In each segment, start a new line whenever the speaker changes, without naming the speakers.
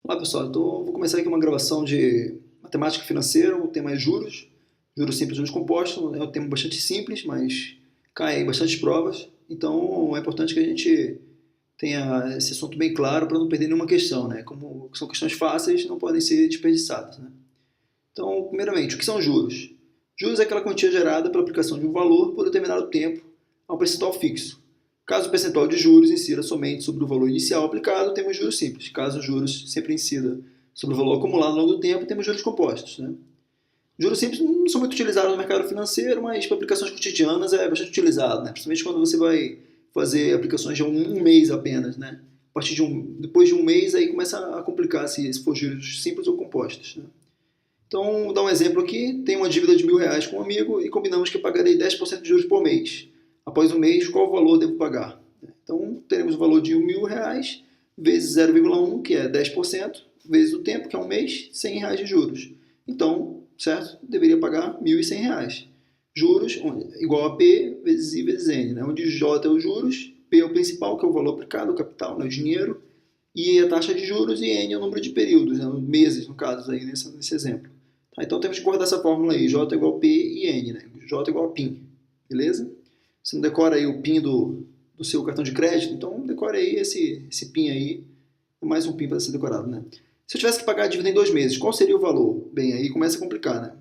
Olá pessoal, então vou começar aqui uma gravação de matemática financeira, o tema é juros, juros simples, juros compostos, é um tema bastante simples, mas cai em bastantes provas, então é importante que a gente tenha esse assunto bem claro para não perder nenhuma questão, né? Como são questões fáceis, não podem ser desperdiçadas, né? Então, primeiramente, o que são juros? Juros é aquela quantia gerada pela aplicação de um valor por determinado tempo a um percentual fixo. Caso o percentual de juros incida somente sobre o valor inicial aplicado, temos juros simples. Caso os juros sempre incida sobre o valor acumulado ao longo do tempo, temos juros compostos, né? Juros simples não são muito utilizados no mercado financeiro, mas para aplicações cotidianas é bastante utilizado, né? Principalmente quando você vai fazer aplicações de um mês apenas, né? A partir depois de um mês aí começa a complicar se for juros simples ou compostos, né? Então, vou dar um exemplo aqui. Tenho uma dívida de R$ 1.000 com um amigo e combinamos que pagarei 10% de juros por mês. Após um mês, qual o valor devo pagar? Então, teremos o valor de R$ 1.000 vezes 0,1, que é 10%, vezes o tempo, que é um mês, R$ 100 de juros. Então, certo? Deveria pagar R$ 1.100. Juros igual a P vezes I vezes N, né? Onde J é os juros, P é o principal, que é o valor aplicado, o capital, né? O dinheiro, e a taxa de juros, e N é o número de períodos, né? Meses, no caso, aí, nesse exemplo. Tá, então temos que guardar essa fórmula aí, J igual a P e N, né? J igual a PIN, beleza? Você não decora aí o PIN do seu cartão de crédito, então decora aí esse PIN aí, mais um PIN para ser decorado, né? Se eu tivesse que pagar a dívida em 2 meses, qual seria o valor? Bem, aí começa a complicar, né?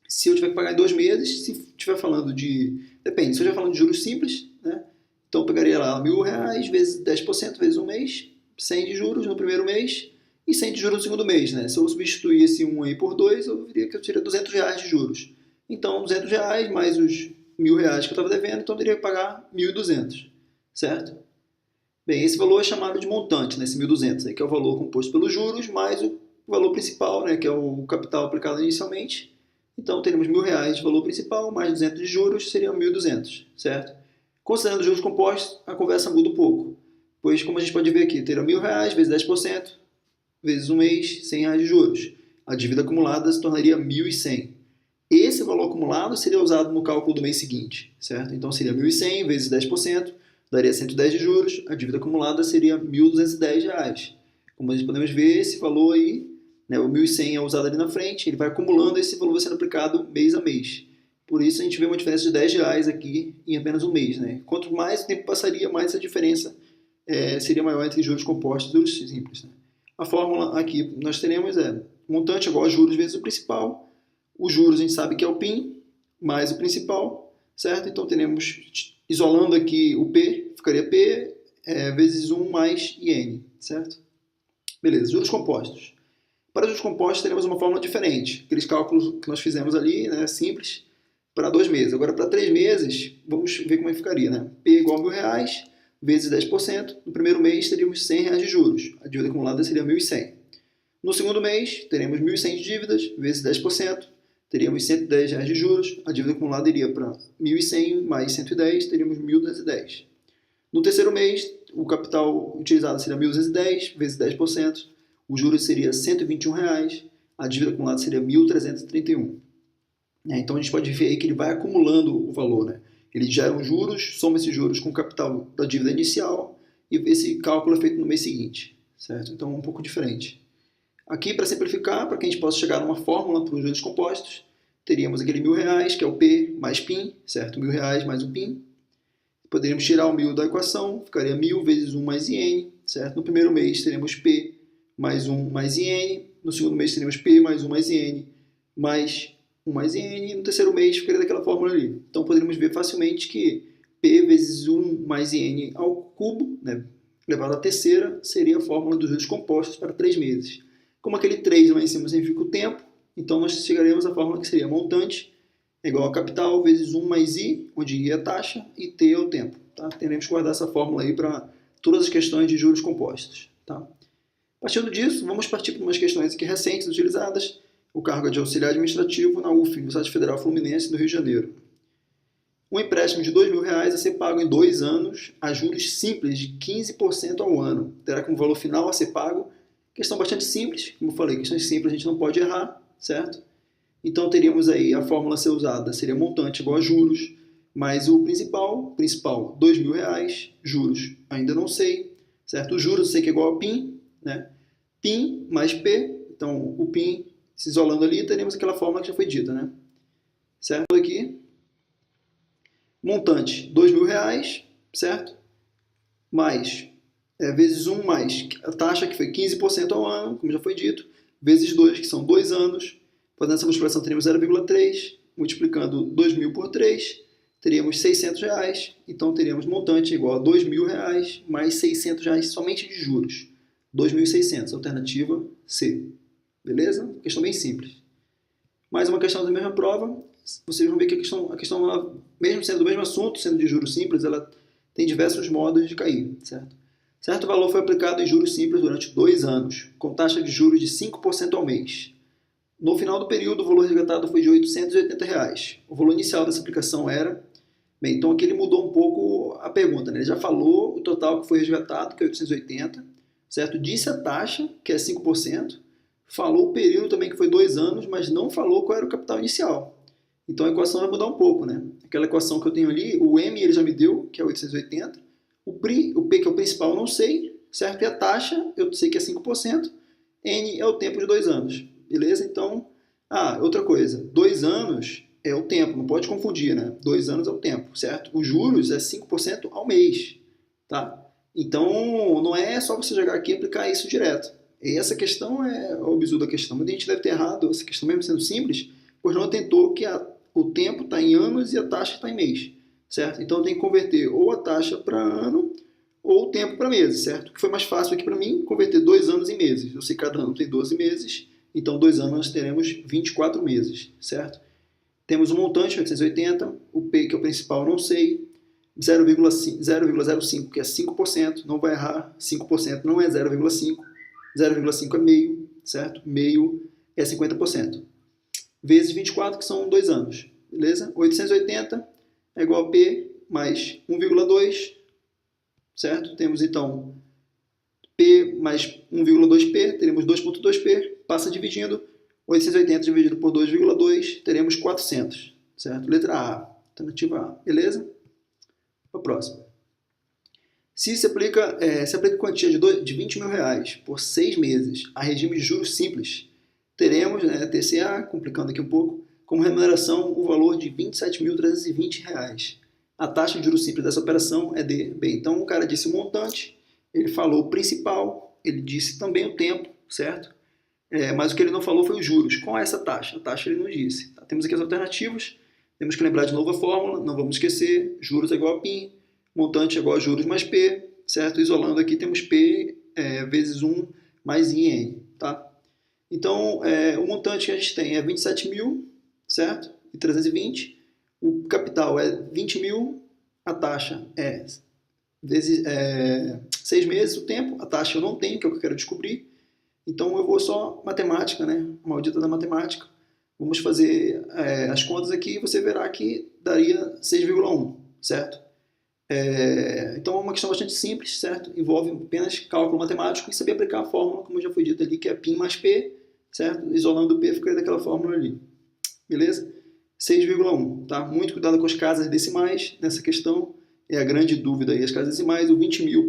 Se eu tiver que pagar em 2 meses, se estiver falando de... Depende, se eu estiver falando de juros simples, né? Então eu pegaria lá R$ 1.000 vezes 10% vezes um mês, 100 de juros no primeiro mês, e 100 de juros no segundo mês, né? Se eu substituir esse 1 aí por 2, eu diria que eu teria R$ 200 de juros. Então, R$ 200 mais os R$ 1.000 que eu estava devendo, então eu teria que pagar 1.200, certo? Bem, esse valor é chamado de montante, né? Esse 1.200 aí, que é o valor composto pelos juros, mais o valor principal, né? Que é o capital aplicado inicialmente. Então, teremos R$ 1.000 de valor principal, mais 200 de juros, seriam 1.200, certo? Considerando juros compostos, a conversa muda um pouco, pois, como a gente pode ver aqui, terá R$ 1.000 vezes 10%, vezes um mês, R$ 100 de juros. A dívida acumulada se tornaria 1.100. Esse valor acumulado seria usado no cálculo do mês seguinte, certo? Então seria 1.100 vezes 10%, daria 110 de juros, a dívida acumulada seria R$ 1.210. Como a gente podemos ver, esse valor aí, né, o 1.100 é usado ali na frente, ele vai acumulando, esse valor vai sendo aplicado mês a mês. Por isso a gente vê uma diferença de R$ 10 aqui em apenas um mês, né? Quanto mais o tempo passaria, mais essa diferença seria maior entre juros compostos e juros simples, né? A fórmula aqui nós teremos montante igual a juros vezes o principal. Os juros a gente sabe que é o PIN, mais o principal, certo? Então teremos, isolando aqui o P, ficaria P vezes 1 mais IN, certo? Beleza, juros compostos. Para juros compostos teremos uma fórmula diferente. Aqueles cálculos que nós fizemos ali, né, simples, para 2 meses. Agora para 3 meses, vamos ver como é que ficaria, né? P igual a R$ 1.000 vezes 10%, no primeiro mês teríamos R$ 100 de juros, a dívida acumulada seria 1.100. No segundo mês, teremos 1.100 de dívidas, vezes 10%, teríamos R$ 110 de juros, a dívida acumulada iria para 1.100 mais 110, teríamos 1.210. No terceiro mês, o capital utilizado seria 1.210, vezes 10%, o juros seria R$ 121, a dívida acumulada seria 1.331. Então a gente pode ver aí que ele vai acumulando o valor, né? Ele gera um juros, soma esses juros com o capital da dívida inicial e esse cálculo é feito no mês seguinte, certo? Então é um pouco diferente. Aqui, para simplificar, para que a gente possa chegar numa fórmula para os juros compostos, teríamos aquele R$ 1.000, que é o P mais PIN, certo? R$ 1.000 mais o PIN. Poderíamos tirar o 1.000 da equação, ficaria 1.000 vezes 1 mais IN, certo? No primeiro mês teremos P mais 1 mais IN, no segundo mês teremos P mais 1 mais IN, mais 1 mais IN, e no terceiro mês ficaria daquela fórmula ali. Então poderíamos ver facilmente que P vezes 1 mais IN ao cubo, né, elevado à terceira, seria a fórmula dos juros compostos para 3 meses. Como aquele 3 lá em cima significa o tempo, então nós chegaremos à fórmula que seria montante igual a capital vezes 1 mais I, onde I é a taxa e T é o tempo. Tá? Teremos que guardar essa fórmula aí para todas as questões de juros compostos. Tá? Partindo disso, vamos partir para umas questões aqui recentes utilizadas. O cargo é de auxiliar administrativo na UF, Universidade Federal Fluminense, do Rio de Janeiro. Um empréstimo de R$ 2.000 a ser pago em 2 anos a juros simples de 15% ao ano. Terá como valor final a ser pago. Questão bastante simples, como eu falei, questões simples a gente não pode errar, certo? Então teríamos aí a fórmula a ser usada, seria montante igual a juros, mais o principal R$ 2.000, juros ainda não sei, certo? O juros eu sei que é igual a PIN, né? PIN mais P, então o PIN se isolando ali, teremos aquela fórmula que já foi dita, né? Certo? Aqui, montante, R$2.000, certo? Mais, vezes 1 mais a taxa, que foi 15% ao ano, como já foi dito, vezes 2, que são 2 anos. Fazendo essa multiplicação, teríamos 0,3, multiplicando 2.000 por 3, teríamos R$600, então teríamos montante igual a R$2.000 mais R$600 somente de juros. 2.600, alternativa C. Beleza? Questão bem simples. Mais uma questão da mesma prova. Vocês vão ver que a questão mesmo sendo do mesmo assunto, sendo de juros simples, ela tem diversos modos de cair, certo? Certo valor foi aplicado em juros simples durante 2 anos, com taxa de juros de 5% ao mês. No final do período, o valor resgatado foi de R$880. O valor inicial dessa aplicação era... Bem, então aqui ele mudou um pouco a pergunta, né? Ele já falou o total que foi resgatado, que é 880, certo? Disse a taxa, que é 5%, falou o período também, que foi 2 anos, mas não falou qual era o capital inicial. Então a equação vai mudar um pouco, né? Aquela equação que eu tenho ali, o M ele já me deu, que é 880, o P, que é o principal, eu não sei, certo? E a taxa, eu sei que é 5%, N é o tempo de 2 anos, beleza? Então, outra coisa, 2 anos é o tempo, não pode confundir, né? 2 anos é o tempo, certo? Os juros é 5% ao mês, tá? Então, não é só você jogar aqui e aplicar isso direto. E essa questão é o bizu da questão. Muita gente deve ter errado essa questão, mesmo sendo simples, pois não atentou que o tempo está em anos e a taxa está em mês, certo? Então, tem que converter ou a taxa para ano ou o tempo para meses, certo? O que foi mais fácil aqui para mim, converter 2 anos em meses. Eu sei que cada ano tem 12 meses, então 2 anos nós teremos 24 meses, certo? Temos o montante, 880, o P, que é o principal, não sei, 0,05, que é 5%, não vai errar, 5% não é 0,5, 0,5 é meio, certo? Meio é 50%. Vezes 24, que são 2 anos, beleza? 880 é igual a P mais 1,2, certo? Temos então P mais 1,2P, teremos 2,2P, passa dividindo, 880 dividido por 2,2, teremos 400, certo? Letra A, alternativa A, beleza? A próxima. Se aplica quantia de R$20.000 por 6 meses a regime de juros simples, teremos, TCA, complicando aqui um pouco, como remuneração o valor de R$27.320. A taxa de juros simples dessa operação é de... Bem, então o cara disse o montante, ele falou o principal, ele disse também o tempo, certo? Mas o que ele não falou foi os juros. Qual é essa taxa? A taxa ele não disse. Tá? Temos aqui as alternativas, temos que lembrar de novo a fórmula, não vamos esquecer, juros é igual a PIN, montante é igual a juros mais P, certo? Isolando aqui temos P vezes 1 mais IN, tá? Então, o montante que a gente tem é 27.000, certo? E 320. O capital é 20.000, a taxa é vezes 6 meses, o tempo, a taxa eu não tenho, que é o que eu quero descobrir. Então eu vou só matemática, né? A maldita da matemática. Vamos fazer as contas aqui e você verá que daria 6,1, certo? Então é uma questão bastante simples, certo? Envolve apenas cálculo matemático e saber aplicar a fórmula, como já foi dito ali, que é π mais P, certo? Isolando o P fica daquela fórmula ali. Beleza? 6,1, tá? Muito cuidado com as casas decimais nessa questão. É a grande dúvida aí, as casas decimais. O 20.000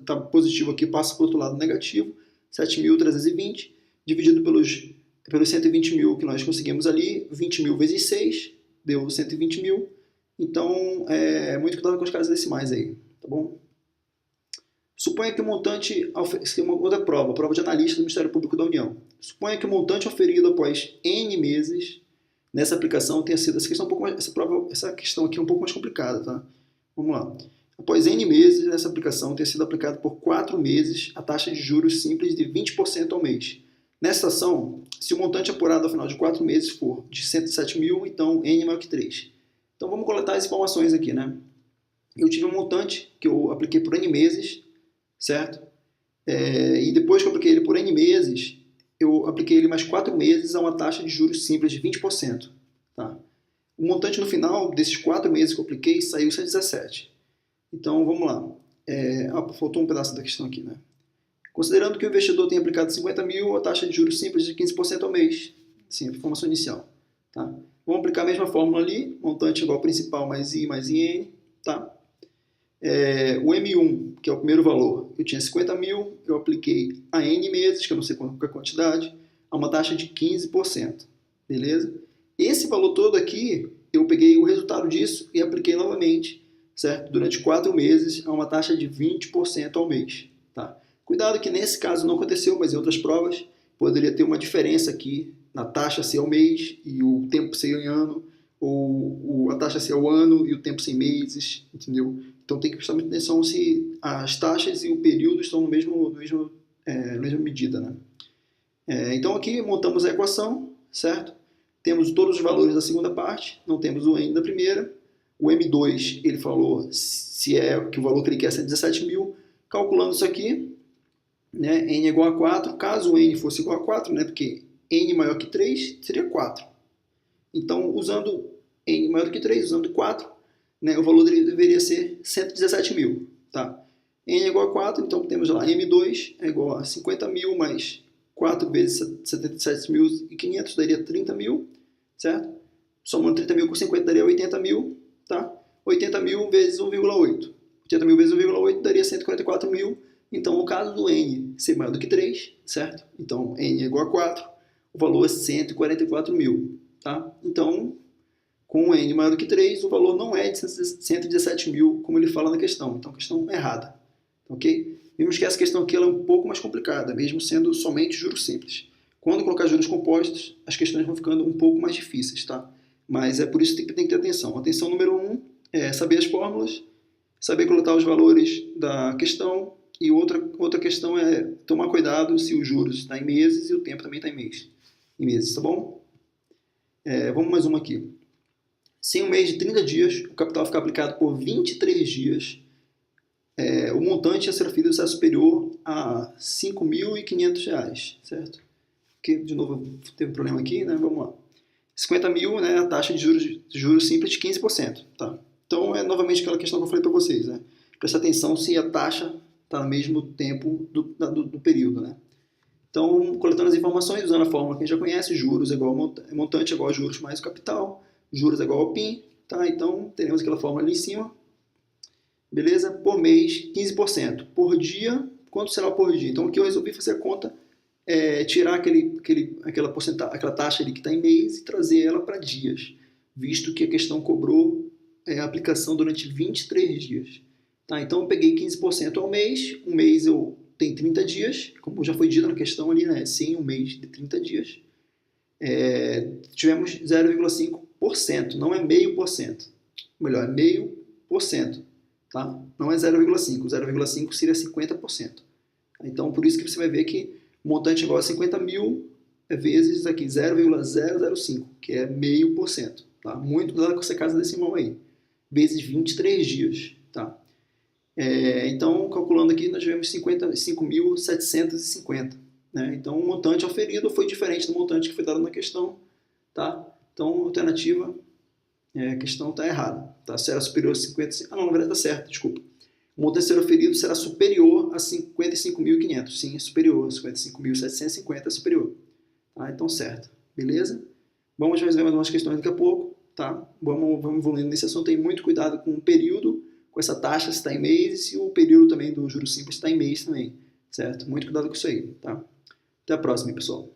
tá positivo aqui, passa para o outro lado negativo. 7.320, dividido pelos 120.000 que nós conseguimos ali, 20.000 vezes 6, deu 120.000. Então, muito cuidado com as casas decimais aí, tá bom? Suponha que o montante, uma outra prova de analista do Ministério Público da União. Suponha que o montante oferido após N meses nessa aplicação tenha sido, essa questão aqui é um pouco mais complicada, tá? Vamos lá. Após N meses, essa aplicação tenha sido aplicada por 4 meses a taxa de juros simples de 20% ao mês. Nessa ação, se o montante apurado ao final de 4 meses for de 107.000, então N maior que 3. Então vamos coletar as informações aqui, né? Eu tive um montante que eu apliquei por N meses, certo? E depois que eu apliquei ele por N meses, eu apliquei ele mais 4 meses a uma taxa de juros simples de 20%. Tá? O montante no final desses 4 meses que eu apliquei saiu 117. Então, vamos lá. Faltou um pedaço da questão aqui, né? Considerando que o investidor tenha aplicado 50.000, a taxa de juros simples de 15% ao mês. Sim, a informação inicial. Tá? Vamos aplicar a mesma fórmula ali, montante igual ao principal mais I mais IN. Tá? O M1, que é o primeiro valor, eu tinha 50 mil, eu apliquei a N meses, que eu não sei qual é a quantidade, a uma taxa de 15%, beleza? Esse valor todo aqui, eu peguei o resultado disso e apliquei novamente, certo? Durante 4 meses, a uma taxa de 20% ao mês, tá? Cuidado que nesse caso não aconteceu, mas em outras provas poderia ter uma diferença aqui na taxa ser ao mês e o tempo ser em ano, ou a taxa ser ao ano e o tempo ser em meses, entendeu? Então tem que prestar muita atenção se as taxas e o período estão na mesma medida, né? Então aqui montamos a equação, certo? Temos todos os valores da segunda parte, não temos o N da primeira. O M2, ele falou se é que o valor que ele quer é 17 mil. Calculando isso aqui, né, N é igual a 4. Caso o N fosse igual a 4, né, porque N maior que 3 seria 4. Então, usando N maior que 3, usando 4, né, o valor dele deveria ser 117 mil. Tá? N é igual a 4, então temos lá M2 é igual a 50 mil mais 4 vezes 77.500 daria 30 mil, certo? Somando 30 mil com 50 daria 80 mil, tá? 80 mil vezes 1,8. 80 mil vezes 1,8 daria 144 mil. Então, no caso do N ser maior do que 3, certo? Então, N é igual a 4, o valor é 144 mil, tá? Então, com o N maior do que 3, o valor não é de 117 mil, como ele fala na questão. Então, questão errada, ok? Vimos que essa questão aqui ela é um pouco mais complicada, mesmo sendo somente juros simples. Quando colocar juros compostos, as questões vão ficando um pouco mais difíceis, tá? Mas é por isso que tem que ter atenção. Atenção número 1 é saber as fórmulas, saber coletar os valores da questão, e outra questão é tomar cuidado se os juros está em meses e o tempo também está em meses, tá bom? Vamos mais uma aqui. Se em um mês de 30 dias o capital ficar aplicado por 23 dias, o montante a ser oferido será superior a R$ 5.500, certo? Porque, de novo, teve um problema aqui, né? Vamos lá. 50 mil, né? A taxa de juros simples de 15%, tá? Então, é novamente aquela questão que eu falei para vocês, né? Presta atenção se a taxa está no mesmo tempo do período, né? Então, coletando as informações, usando a fórmula que a gente já conhece, juros é igual a montante é igual a juros mais o capital, juros é igual ao PIN, tá? Então, teremos aquela fórmula ali em cima. Beleza? Por mês, 15%. Por dia, quanto será por dia? Então aqui eu resolvi fazer a conta, tirar aquela taxa ali que está em mês e trazer ela para dias, visto que a questão cobrou a aplicação durante 23 dias. Tá? Então eu peguei 15% ao mês, um mês eu tenho 30 dias, como já foi dito na questão ali, né? Sim, um mês de 30 dias. Tivemos 0,5%, não é 0,5%. Melhor, é 0,5%. Tá? Não é 0,5, 0,5 seria 50%. Então, por isso que você vai ver que o montante é igual a 50 mil vezes aqui 0,005, que é 0,5%. Tá? Muito cuidado com essa casa decimal aí. Vezes 23 dias. Tá? Então, calculando aqui, nós tivemos 55.750. Né? Então, o montante oferido foi diferente do montante que foi dado na questão. Tá? Então, a alternativa... a questão está errada. Tá? Será superior a 50... na verdade está certo, desculpa. O montante a ser oferido será superior a 55.500. Sim, é superior. 55.750 é superior. Tá? Então, certo. Beleza? Vamos resolver mais umas questões daqui a pouco. Tá? Vamos evoluindo nesse assunto. Tem muito cuidado com o período, com essa taxa se está em mês, e o período também do juros simples está em mês também. Certo? Muito cuidado com isso aí. Tá? Até a próxima, pessoal.